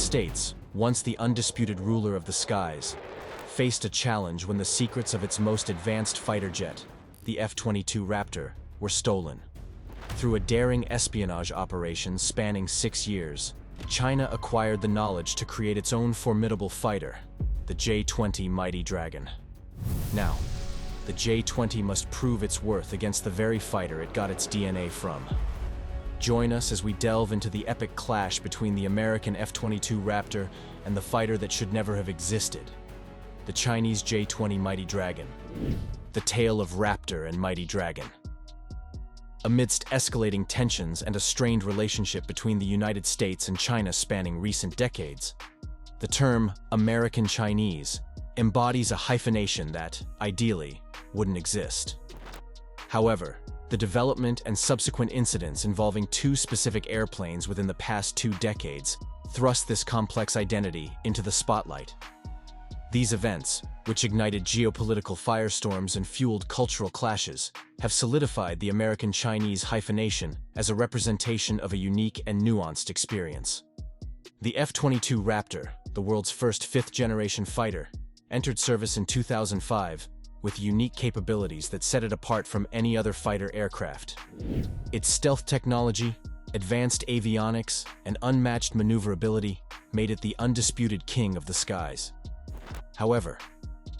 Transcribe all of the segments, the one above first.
States, once the undisputed ruler of the skies, faced a challenge when the secrets of its most advanced fighter jet, the F-22 Raptor, were stolen. Through a daring espionage operation spanning 6 years, China acquired the knowledge to create its own formidable fighter, the J20 Mighty Dragon. Now, the J20 must prove its worth against the very fighter it got its DNA from. Join us as we delve into the epic clash between the American F-22 Raptor and the fighter that should never have existed, the Chinese J20 Mighty Dragon. The tale of Raptor and Mighty Dragon. Amidst escalating tensions and a strained relationship between the United States and China spanning recent decades, the term American Chinese embodies a hyphenation that, ideally, wouldn't exist. However, the development and subsequent incidents involving two specific airplanes within the past 2 decades thrust this complex identity into the spotlight. These events, which ignited geopolitical firestorms and fueled cultural clashes, have solidified the American Chinese hyphenation as a representation of a unique and nuanced experience. The F-22 Raptor, the world's first 5th-generation fighter, entered service in 2005 with unique capabilities that set it apart from any other fighter aircraft. Its stealth technology, advanced avionics, and unmatched maneuverability made it the undisputed king of the skies. However,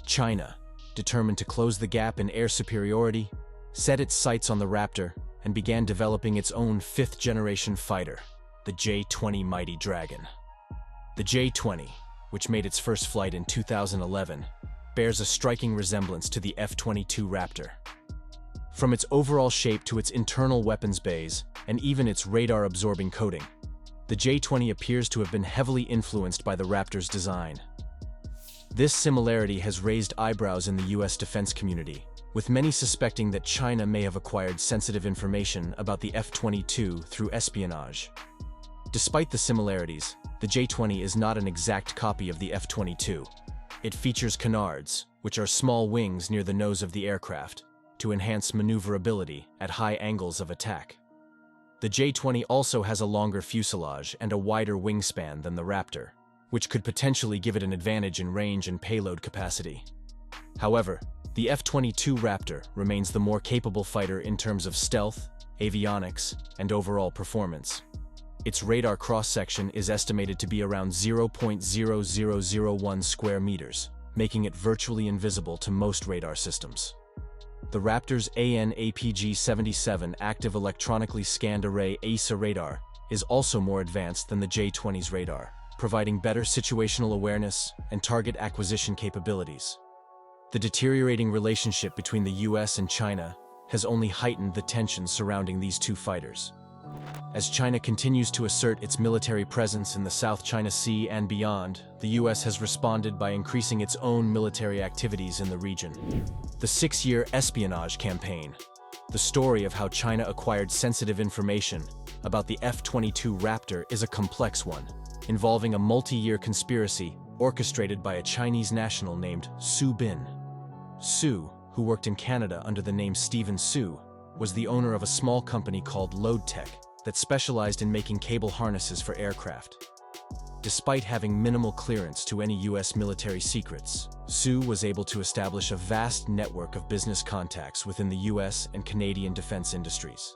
China, determined to close the gap in air superiority, set its sights on the Raptor and began developing its own 5th-generation fighter, the J20 Mighty Dragon. The J20, which made its first flight in 2011, bears a striking resemblance to the F-22 Raptor. From its overall shape to its internal weapons bays, and even its radar-absorbing coating, the J20 appears to have been heavily influenced by the Raptor's design. This similarity has raised eyebrows in the US defense community, with many suspecting that China may have acquired sensitive information about the F-22 through espionage. Despite the similarities, the J-20 is not an exact copy of the F-22. It features canards, which are small wings near the nose of the aircraft, to enhance maneuverability at high angles of attack. The J-20 also has a longer fuselage and a wider wingspan than the Raptor, which could potentially give it an advantage in range and payload capacity. However, the F-22 Raptor remains the more capable fighter in terms of stealth, avionics, and overall performance. Its radar cross-section is estimated to be around 0.0001 square meters, making it virtually invisible to most radar systems. The Raptor's AN/APG-77 active electronically scanned array AESA radar is also more advanced than the J-20's radar, providing better situational awareness and target acquisition capabilities. The deteriorating relationship between the US and China has only heightened the tensions surrounding these two fighters. As China continues to assert its military presence in the South China Sea and beyond, the US has responded by increasing its own military activities in the region. The 6-year espionage campaign, the story of how China acquired sensitive information about the F-22 Raptor, is a complex one, involving a multi-year conspiracy orchestrated by a Chinese national named Su Bin. Su, who worked in Canada under the name Stephen Su, was the owner of a small company called LoadTech that specialized in making cable harnesses for aircraft. Despite having minimal clearance to any US military secrets, Su was able to establish a vast network of business contacts within the US and Canadian defense industries.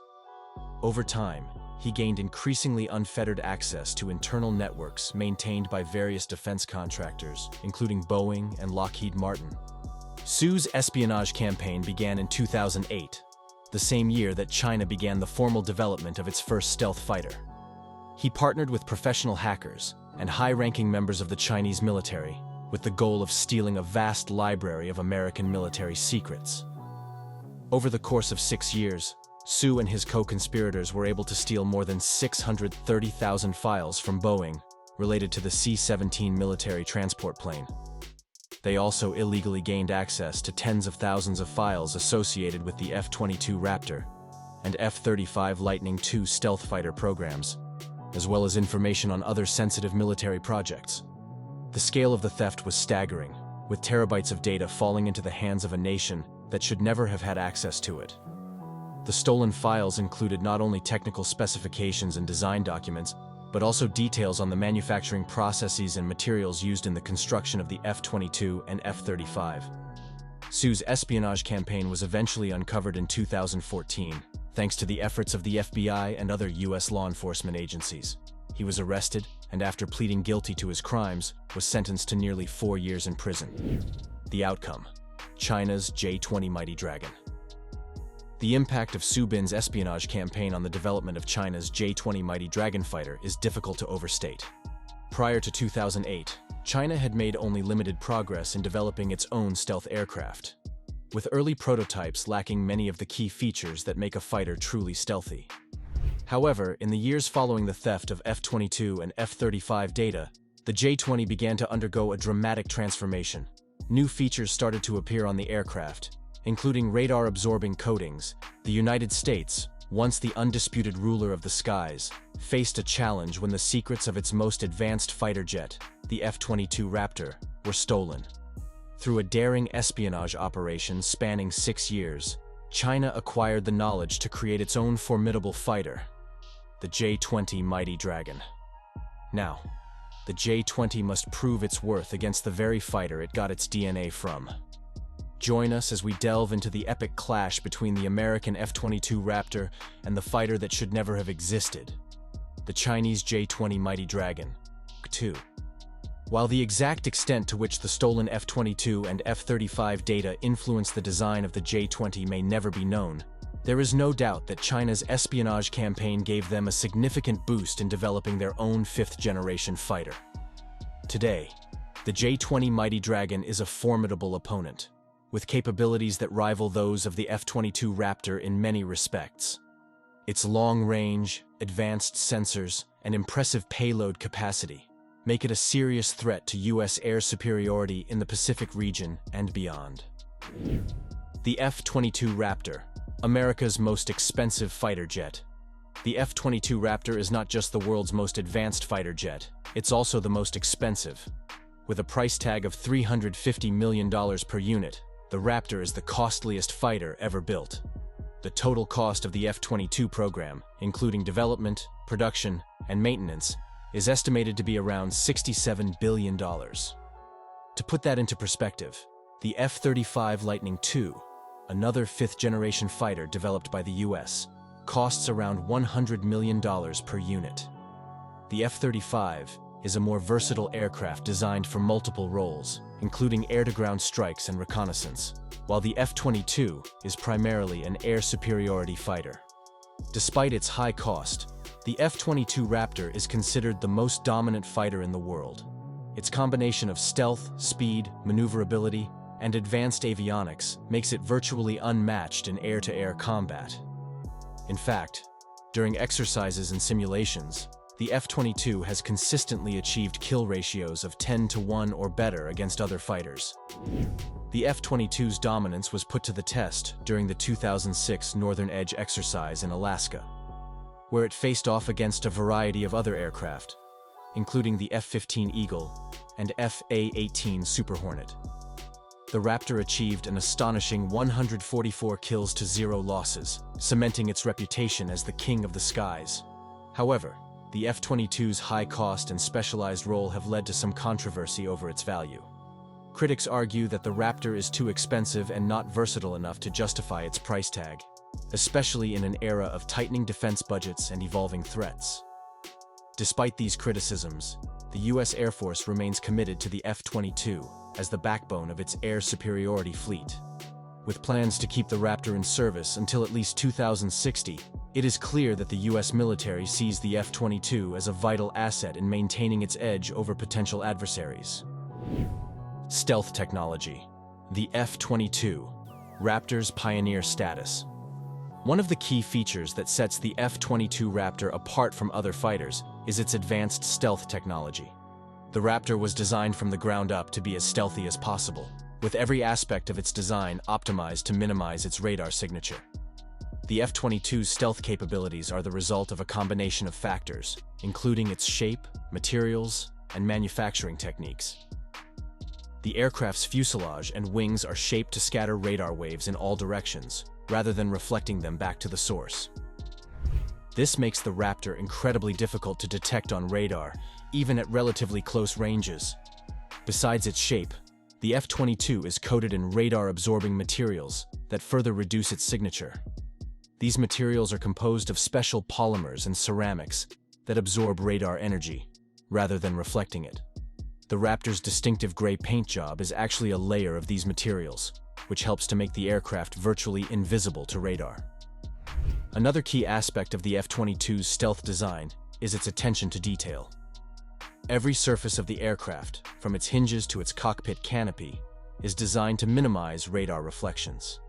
Over time, he gained increasingly unfettered access to internal networks maintained by various defense contractors, including Boeing and Lockheed Martin. Su's espionage campaign began in 2008, the same year that China began the formal development of its first stealth fighter. He partnered with professional hackers and high-ranking members of the Chinese military with the goal of stealing a vast library of American military secrets. Over the course of 6 years, Su and his co-conspirators were able to steal more than 630,000 files from Boeing related to the C-17 military transport plane. They also illegally gained access to tens of thousands of files associated with the F-22 Raptor and F-35 Lightning II stealth fighter programs, as well as information on other sensitive military projects. The scale of the theft was staggering, with terabytes of data falling into the hands of a nation that should never have had access to it. The stolen files included not only technical specifications and design documents, but also details on the manufacturing processes and materials used in the construction of the F-22 and F-35. Su's espionage campaign was eventually uncovered in 2014, thanks to the efforts of the FBI and other U.S. law enforcement agencies. He was arrested, and after pleading guilty to his crimes, was sentenced to nearly 4 years in prison. The outcome: China's J20 Mighty Dragon. The impact of Su Bin's espionage campaign on the development of China's J20 Mighty Dragon fighter is difficult to overstate. Prior to 2008, China had made only limited progress in developing its own stealth aircraft, with early prototypes lacking many of the key features that make a fighter truly stealthy. However, in the years following the theft of F-22 and F-35 data, the J-20 began to undergo a dramatic transformation. New features started to appear on the aircraft, including radar-absorbing coatings. The United States, once the undisputed ruler of the skies, faced a challenge when the secrets of its most advanced fighter jet, the F-22 Raptor, were stolen. Through a daring espionage operation spanning 6 years, China acquired the knowledge to create its own formidable fighter, the J20 Mighty Dragon. Now, the J20 must prove its worth against the very fighter it got its DNA from. Join us as we delve into the epic clash between the American F-22 Raptor and the fighter that should never have existed, the Chinese J20 Mighty Dragon, F-22. While the exact extent to which the stolen F-22 and F-35 data influenced the design of the J-20 may never be known, there is no doubt that China's espionage campaign gave them a significant boost in developing their own fifth-generation fighter. Today, the J-20 Mighty Dragon is a formidable opponent, with capabilities that rival those of the F-22 Raptor in many respects. Its long range, advanced sensors, and impressive payload capacity make it a serious threat to U.S. air superiority in the Pacific region and beyond. The F-22 Raptor, America's most expensive fighter jet. The F-22 Raptor is not just the world's most advanced fighter jet, it's also the most expensive. With a price tag of $350 million per unit, the Raptor is the costliest fighter ever built. The total cost of the F-22 program, including development, production, and maintenance, is estimated to be around $67 billion. To put that into perspective, the F-35 Lightning II, another fifth-generation fighter developed by the U.S., costs around $100 million per unit. The F-35 is a more versatile aircraft designed for multiple roles, including air-to-ground strikes and reconnaissance, while the F-22 is primarily an air superiority fighter. Despite its high cost, the F-22 Raptor is considered the most dominant fighter in the world. Its combination of stealth, speed, maneuverability, and advanced avionics makes it virtually unmatched in air-to-air combat. In fact, during exercises and simulations, the F-22 has consistently achieved kill ratios of 10-to-1 or better against other fighters. The F-22's dominance was put to the test during the 2006 Northern Edge exercise in Alaska, where it faced off against a variety of other aircraft, including the F-15 Eagle and F/A-18 Super Hornet. The Raptor achieved an astonishing 144 kills to 0 losses, cementing its reputation as the king of the skies. However, the F-22's high cost and specialized role have led to some controversy over its value. Critics argue that the Raptor is too expensive and not versatile enough to justify its price tag, especially in an era of tightening defense budgets and evolving threats. Despite these criticisms, the U.S. Air Force remains committed to the F-22 as the backbone of its air superiority fleet. With plans to keep the Raptor in service until at least 2060, it is clear that the U.S. military sees the F-22 as a vital asset in maintaining its edge over potential adversaries. Stealth technology. The F-22, Raptor's pioneer status. One of the key features that sets the F-22 Raptor apart from other fighters is its advanced stealth technology. The Raptor was designed from the ground up to be as stealthy as possible, with every aspect of its design optimized to minimize its radar signature. The F-22's stealth capabilities are the result of a combination of factors, including its shape, materials, and manufacturing techniques. The aircraft's fuselage and wings are shaped to scatter radar waves in all directions, rather than reflecting them back to the source. This makes the Raptor incredibly difficult to detect on radar, even at relatively close ranges. Besides its shape, the F-22 is coated in radar-absorbing materials that further reduce its signature. These materials are composed of special polymers and ceramics that absorb radar energy, rather than reflecting it. The Raptor's distinctive gray paint job is actually a layer of these materials, which helps to make the aircraft virtually invisible to radar. Another key aspect of the F-22's stealth design is its attention to detail. Every surface of the aircraft, from its hinges to its cockpit canopy, is designed to minimize radar reflections.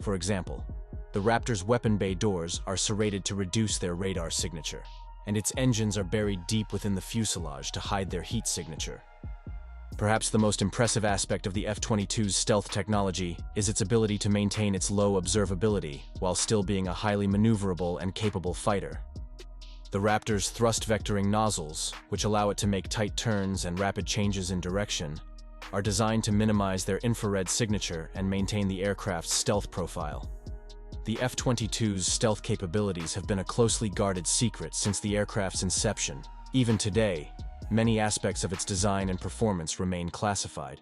For example, the Raptor's weapon bay doors are serrated to reduce their radar signature, and its engines are buried deep within the fuselage to hide their heat signature. Perhaps the most impressive aspect of the F-22's stealth technology is its ability to maintain its low observability while still being a highly maneuverable and capable fighter. The Raptor's thrust vectoring nozzles, which allow it to make tight turns and rapid changes in direction, are designed to minimize their infrared signature and maintain the aircraft's stealth profile. The F-22's stealth capabilities have been a closely guarded secret since the aircraft's inception. Even today, many aspects of its design and performance remain classified.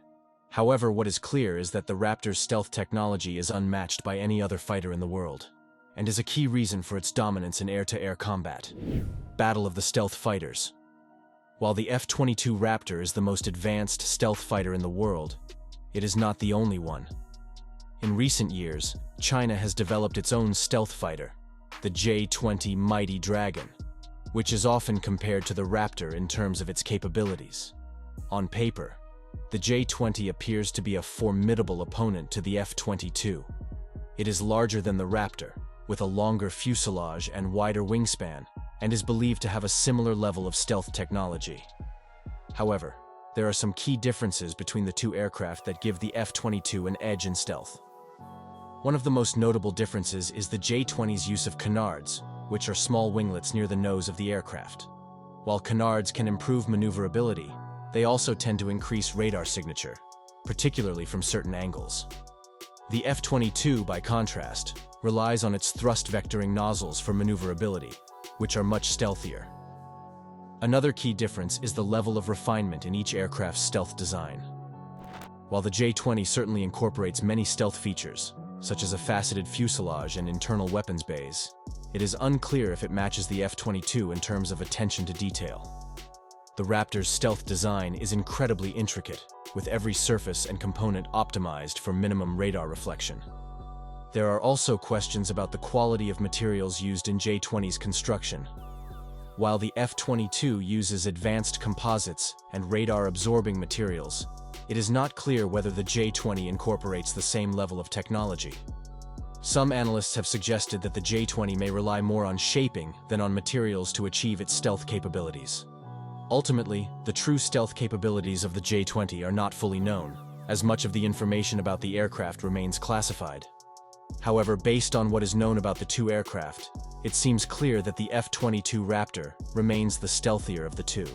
However, what is clear is that the Raptor's stealth technology is unmatched by any other fighter in the world, and is a key reason for its dominance in air-to-air combat. Battle of the Stealth Fighters. While the F-22 Raptor is the most advanced stealth fighter in the world, it is not the only one. In recent years, China has developed its own stealth fighter, the J20 Mighty Dragon, which is often compared to the Raptor in terms of its capabilities. On paper, the J20 appears to be a formidable opponent to the F-22. It is larger than the Raptor, with a longer fuselage and wider wingspan, and is believed to have a similar level of stealth technology. However, there are some key differences between the two aircraft that give the F-22 an edge in stealth. One of the most notable differences is the J-20's use of canards, which are small winglets near the nose of the aircraft. While canards can improve maneuverability, they also tend to increase radar signature, particularly from certain angles. The F-22, by contrast, relies on its thrust vectoring nozzles for maneuverability, which are much stealthier. Another key difference is the level of refinement in each aircraft's stealth design. While the J-20 certainly incorporates many stealth features, such as a faceted fuselage and internal weapons bays, it is unclear if it matches the F-22 in terms of attention to detail. The Raptor's stealth design is incredibly intricate, with every surface and component optimized for minimum radar reflection. There are also questions about the quality of materials used in J-20's construction. While the F-22 uses advanced composites and radar-absorbing materials, it is not clear whether the J-20 incorporates the same level of technology. Some analysts have suggested that the J-20 may rely more on shaping than on materials to achieve its stealth capabilities. Ultimately, the true stealth capabilities of the J-20 are not fully known, as much of the information about the aircraft remains classified. However, based on what is known about the two aircraft, it seems clear that the F-22 Raptor remains the stealthier of the two.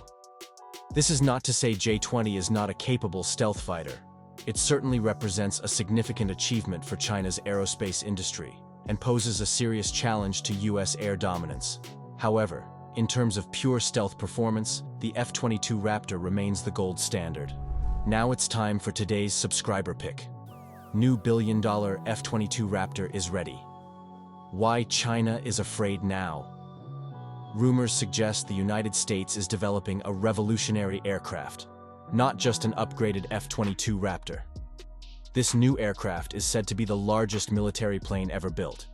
This is not to say J-20 is not a capable stealth fighter. It certainly represents a significant achievement for China's aerospace industry and poses a serious challenge to US air dominance. However, in terms of pure stealth performance, the F-22 Raptor remains the gold standard. Now it's time for today's subscriber pick. New billion-dollar F-22 Raptor is ready. Why China is afraid now? Rumors suggest the United States is developing a revolutionary aircraft, not just an upgraded F-22 Raptor. This new aircraft is said to be the largest military plane ever built,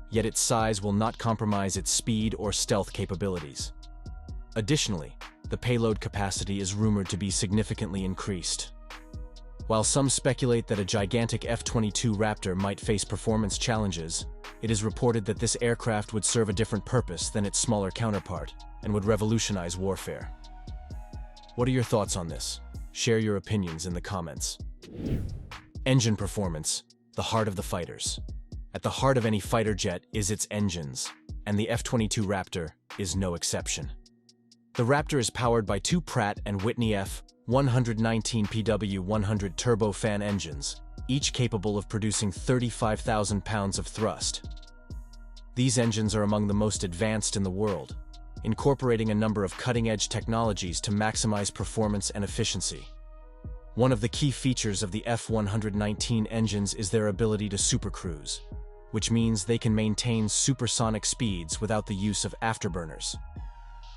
yet its size will not compromise its speed or stealth capabilities. Additionally, the payload capacity is rumored to be significantly increased. While some speculate that a gigantic F-22 Raptor might face performance challenges, it is reported that this aircraft would serve a different purpose than its smaller counterpart and would revolutionize warfare. What are your thoughts on this? Share your opinions in the comments. Engine performance, the heart of the fighters. At the heart of any fighter jet is its engines, and the F-22 Raptor is no exception. The Raptor is powered by two Pratt & Whitney F-119 PW100 turbofan engines, each capable of producing 35,000 pounds of thrust. These engines are among the most advanced in the world, incorporating a number of cutting-edge technologies to maximize performance and efficiency. One of the key features of the F-119 engines is their ability to supercruise, which means they can maintain supersonic speeds without the use of afterburners.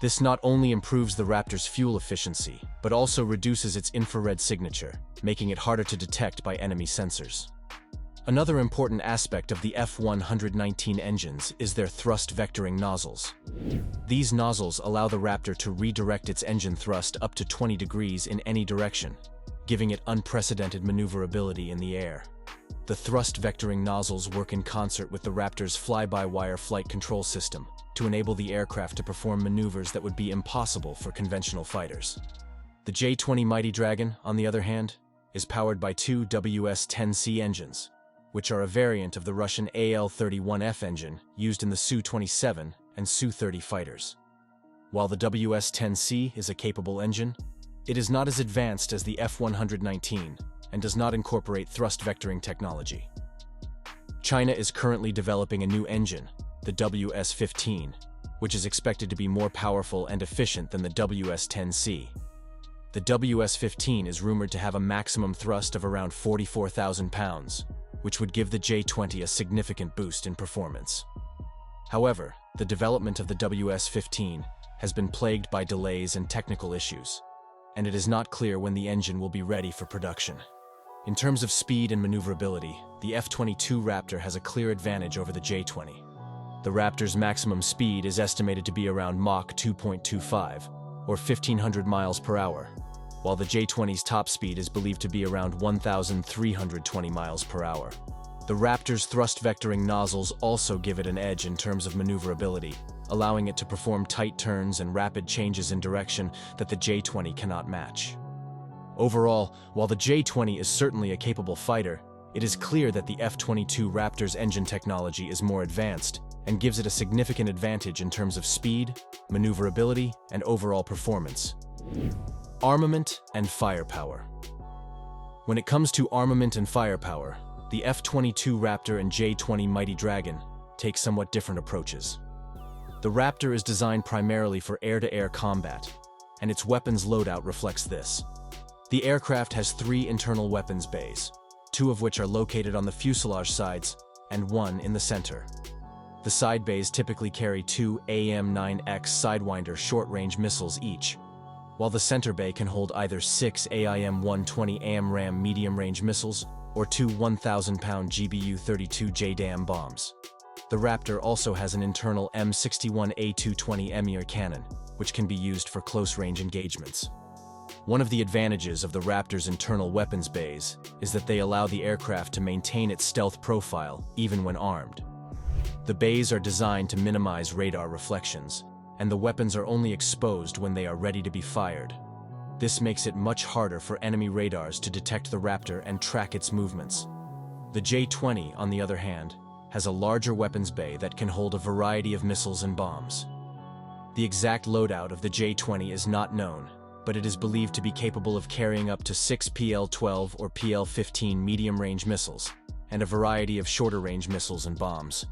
This not only improves the Raptor's fuel efficiency, but also reduces its infrared signature, making it harder to detect by enemy sensors. Another important aspect of the F-119 engines is their thrust vectoring nozzles. These nozzles allow the Raptor to redirect its engine thrust up to 20 degrees in any direction, giving it unprecedented maneuverability in the air. The thrust vectoring nozzles work in concert with the Raptor's fly-by-wire flight control system to enable the aircraft to perform maneuvers that would be impossible for conventional fighters. The J20 Mighty Dragon, on the other hand, is powered by two WS-10C engines, which are a variant of the Russian AL-31F engine used in the Su-27 and Su-30 fighters. While the WS-10C is a capable engine, it is not as advanced as the F-119 and does not incorporate thrust vectoring technology. China is currently developing a new engine, the WS-15, which is expected to be more powerful and efficient than the WS-10C. The WS-15 is rumored to have a maximum thrust of around 44,000 pounds, which would give the J20 a significant boost in performance. However, the development of the WS-15 has been plagued by delays and technical issues, and it is not clear when the engine will be ready for production. In terms of speed and maneuverability, the F-22 Raptor has a clear advantage over the J20. The Raptor's maximum speed is estimated to be around Mach 2.25, or 1,500 miles per hour, while the J20's top speed is believed to be around 1,320 miles per hour. The Raptor's thrust vectoring nozzles also give it an edge in terms of maneuverability, allowing it to perform tight turns and rapid changes in direction that the J20 cannot match. Overall, while the J20 is certainly a capable fighter, it is clear that the F-22 Raptor's engine technology is more advanced and gives it a significant advantage in terms of speed, maneuverability, and overall performance. Armament and firepower. When it comes to armament and firepower, the F-22 Raptor and J20 Mighty Dragon take somewhat different approaches. The Raptor is designed primarily for air-to-air combat, and its weapons loadout reflects this. The aircraft has 3 internal weapons bays, 2 of which are located on the fuselage sides and 1 in the center. The side bays typically carry 2 AIM-9X Sidewinder short-range missiles each, while the center bay can hold either 6 AIM-120 AMRAAM medium-range missiles or 2 1,000-pound GBU-32 JDAM bombs. The Raptor also has an internal M61A220 SixYear cannon, which can be used for close-range engagements. One of the advantages of the Raptor's internal weapons bays is that they allow the aircraft to maintain its stealth profile even when armed. The bays are designed to minimize radar reflections, and the weapons are only exposed when they are ready to be fired. This makes it much harder for enemy radars to detect the Raptor and track its movements. The J20, on the other hand, has a larger weapons bay that can hold a variety of missiles and bombs. The exact loadout of the J20 is not known, but it is believed to be capable of carrying up to 6 PL-12 or PL-15 medium-range missiles, and a variety of shorter-range missiles and bombs.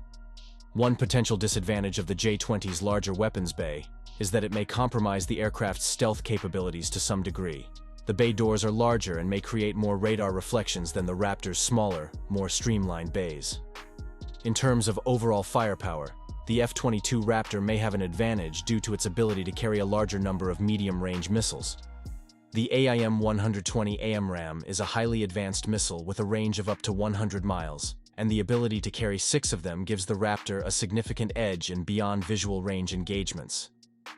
One potential disadvantage of the J20's larger weapons bay is that it may compromise the aircraft's stealth capabilities to some degree. The bay doors are larger and may create more radar reflections than the Raptor's smaller, more streamlined bays. In terms of overall firepower, the F-22 Raptor may have an advantage due to its ability to carry a larger number of medium-range missiles. The AIM-120 AMRAAM is a highly advanced missile with a range of up to 100 miles, and the ability to carry 6 of them gives the Raptor a significant edge in beyond visual range engagements.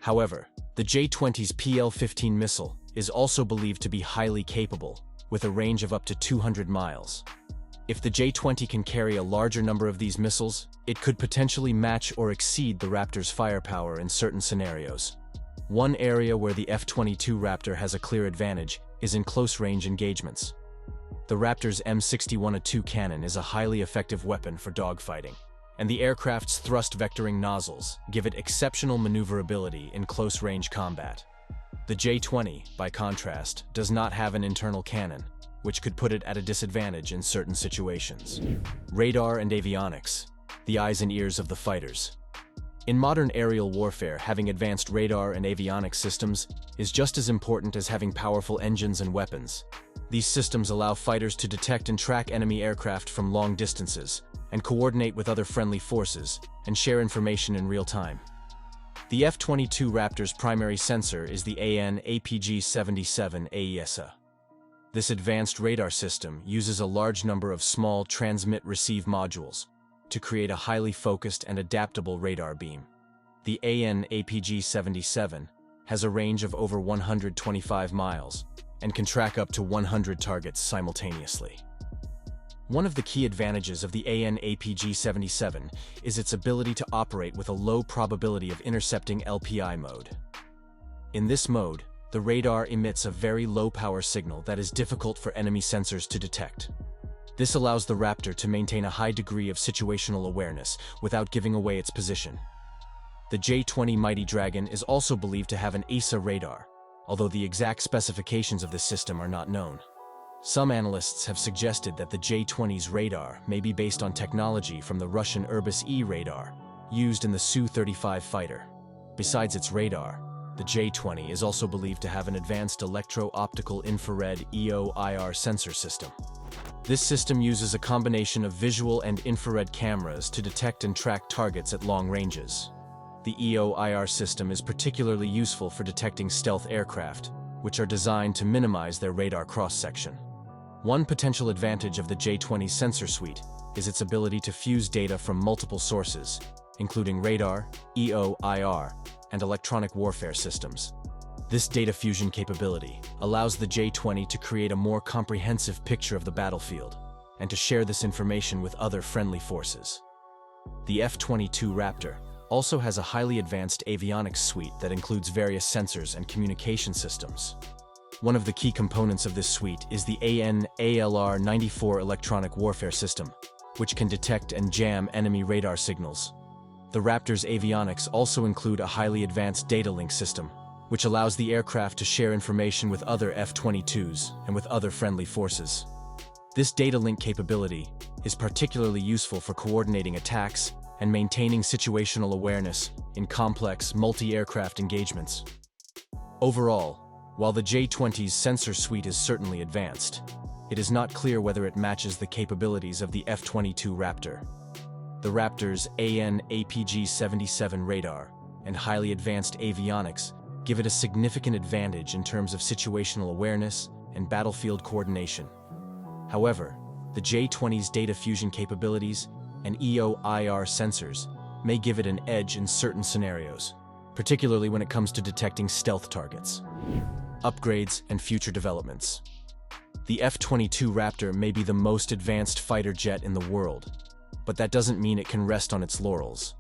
However, the J-20's PL-15 missile is also believed to be highly capable, with a range of up to 200 miles. If the J-20 can carry a larger number of these missiles, it could potentially match or exceed the Raptor's firepower in certain scenarios. One area where the F-22 Raptor has a clear advantage is in close-range engagements. The Raptor's M61A2 cannon is a highly effective weapon for dogfighting, and the aircraft's thrust vectoring nozzles give it exceptional maneuverability in close-range combat. The J-20, by contrast, does not have an internal cannon, which could put it at a disadvantage in certain situations. Radar and avionics. the eyes and ears of the fighters. In modern aerial warfare, having advanced radar and avionics systems is just as important as having powerful engines and weapons. These systems allow fighters to detect and track enemy aircraft from long distances, and coordinate with other friendly forces, and share information in real time. The F-22 Raptor's primary sensor is the AN/APG-77 AESA. This advanced radar system uses a large number of small transmit-receive modules to create a highly focused and adaptable radar beam. The AN/APG-77 has a range of over 125 miles and can track up to 100 targets simultaneously. One of the key advantages of the AN/APG-77 is its ability to operate with a low probability of intercepting LPI mode. In this mode, the radar emits a very low-power signal that is difficult for enemy sensors to detect. This allows the Raptor to maintain a high degree of situational awareness without giving away its position. The J20 Mighty Dragon is also believed to have an AESA radar, although the exact specifications of this system are not known. Some analysts have suggested that the J20's radar may be based on technology from the Russian Irbis-E radar, used in the Su-35 fighter. Besides its radar, the J20 is also believed to have an advanced electro-optical infrared EO/IR sensor system. This system uses a combination of visual and infrared cameras to detect and track targets at long ranges. The EO/IR system is particularly useful for detecting stealth aircraft, which are designed to minimize their radar cross-section. One potential advantage of the J20's sensor suite is its ability to fuse data from multiple sources, including radar, EO/IR, and electronic warfare systems. This data fusion capability allows the J20 to create a more comprehensive picture of the battlefield and to share this information with other friendly forces. The F-22 Raptor also has a highly advanced avionics suite that includes various sensors and communication systems. One of the key components of this suite is the AN/ALR-94 electronic warfare system, which can detect and jam enemy radar signals. The Raptor's avionics also include a highly advanced data link system, which allows the aircraft to share information with other F-22s and with other friendly forces. This data link capability is particularly useful for coordinating attacks and maintaining situational awareness in complex multi-aircraft engagements. Overall, while the J20's sensor suite is certainly advanced, it is not clear whether it matches the capabilities of the F-22 Raptor. The Raptor's AN/APG-77 radar and highly advanced avionics give it a significant advantage in terms of situational awareness and battlefield coordination. However, the J20's data fusion capabilities and EO/IR sensors may give it an edge in certain scenarios, particularly when it comes to detecting stealth targets. Upgrades and future developments. The F-22 Raptor may be the most advanced fighter jet in the world, but that doesn't mean it can rest on its laurels.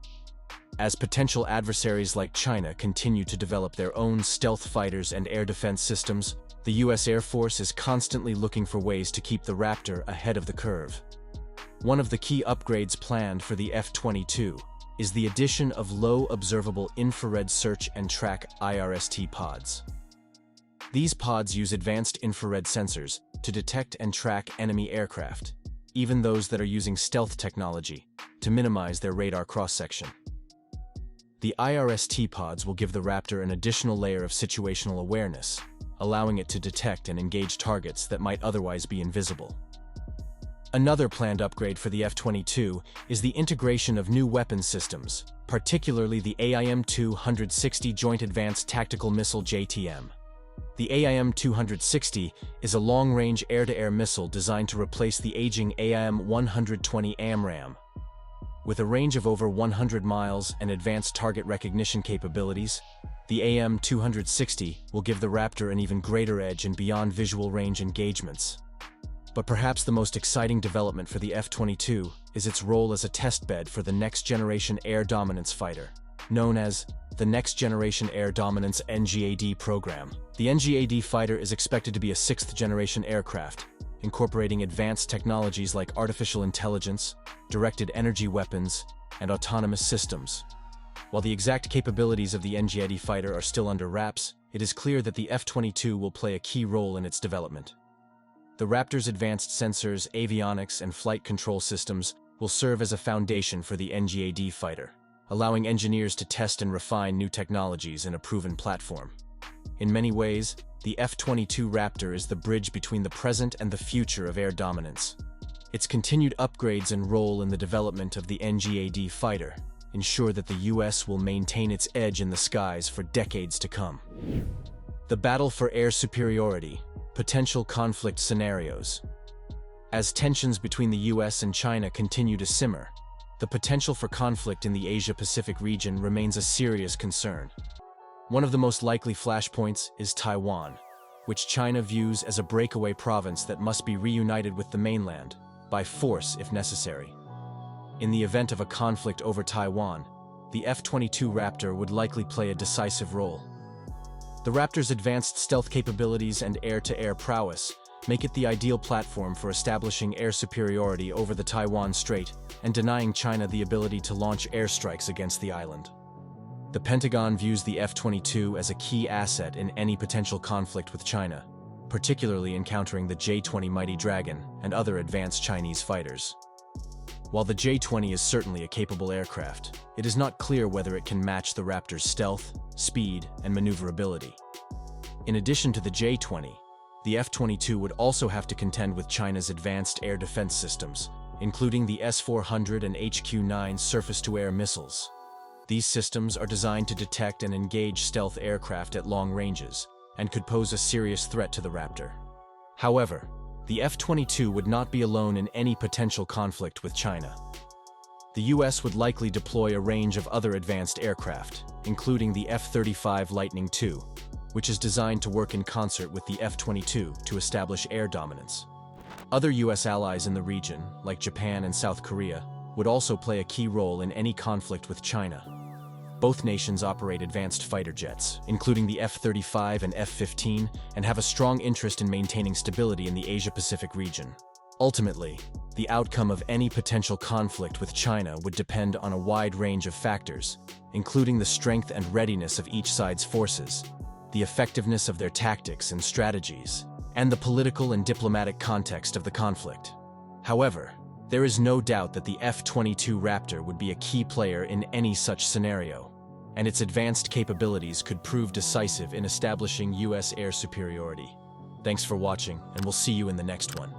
As potential adversaries like China continue to develop their own stealth fighters and air defense systems, the US Air Force is constantly looking for ways to keep the Raptor ahead of the curve. One of the key upgrades planned for the F-22 is the addition of low observable infrared search and track IRST pods. These pods use advanced infrared sensors to detect and track enemy aircraft, even those that are using stealth technology, to minimize their radar cross-section. The IRST pods will give the Raptor an additional layer of situational awareness, allowing it to detect and engage targets that might otherwise be invisible. Another planned upgrade for the F-22 is the integration of new weapons systems, particularly the AIM-260 Joint Advanced Tactical Missile JTM. The AIM-260 is a long-range air-to-air missile designed to replace the aging AIM-120 AMRAAM. With a range of over 100 miles and advanced target recognition capabilities, the AIM-260 will give the Raptor an even greater edge in beyond visual range engagements. But perhaps the most exciting development for the F-22 is its role as a testbed for the next-generation air dominance fighter, known as the Next Generation Air Dominance NGAD program. The NGAD fighter is expected to be a sixth-generation aircraft, incorporating advanced technologies like artificial intelligence, directed energy weapons, and autonomous systems. While the exact capabilities of the NGAD fighter are still under wraps, it is clear that the F-22 will play a key role in its development. The Raptor's advanced sensors, avionics, and flight control systems will serve as a foundation for the NGAD fighter, allowing engineers to test and refine new technologies in a proven platform. In many ways, the F-22 Raptor is the bridge between the present and the future of air dominance. Its continued upgrades and role in the development of the NGAD fighter ensure that the US will maintain its edge in the skies for decades to come. The battle for air superiority, potential conflict scenarios. As tensions between the US and China continue to simmer, the potential for conflict in the Asia-Pacific region remains a serious concern. One of the most likely flashpoints is Taiwan, which China views as a breakaway province that must be reunited with the mainland, by force if necessary. In the event of a conflict over Taiwan, the F-22 Raptor would likely play a decisive role. The Raptor's advanced stealth capabilities and air-to-air prowess make it the ideal platform for establishing air superiority over the Taiwan Strait and denying China the ability to launch airstrikes against the island. The Pentagon views the F-22 as a key asset in any potential conflict with China, particularly in countering the J20 Mighty Dragon and other advanced Chinese fighters. While the J-20 is certainly a capable aircraft, it is not clear whether it can match the Raptor's stealth, speed, and maneuverability. In addition to the J-20, the F-22 would also have to contend with China's advanced air defense systems, including the S-400 and HQ-9 surface-to-air missiles. These systems are designed to detect and engage stealth aircraft at long ranges, and could pose a serious threat to the Raptor. However, the F-22 would not be alone in any potential conflict with China. The US would likely deploy a range of other advanced aircraft, including the F-35 Lightning II, which is designed to work in concert with the F-22 to establish air dominance. Other US allies in the region, like Japan and South Korea, would also play a key role in any conflict with China. Both nations operate advanced fighter jets, including the F-35 and F-15, and have a strong interest in maintaining stability in the Asia-Pacific region. Ultimately, the outcome of any potential conflict with China would depend on a wide range of factors, including the strength and readiness of each side's forces, the effectiveness of their tactics and strategies, and the political and diplomatic context of the conflict. However, there is no doubt that the F-22 Raptor would be a key player in any such scenario, and its advanced capabilities could prove decisive in establishing US air superiority. Thanks for watching, and we'll see you in the next one.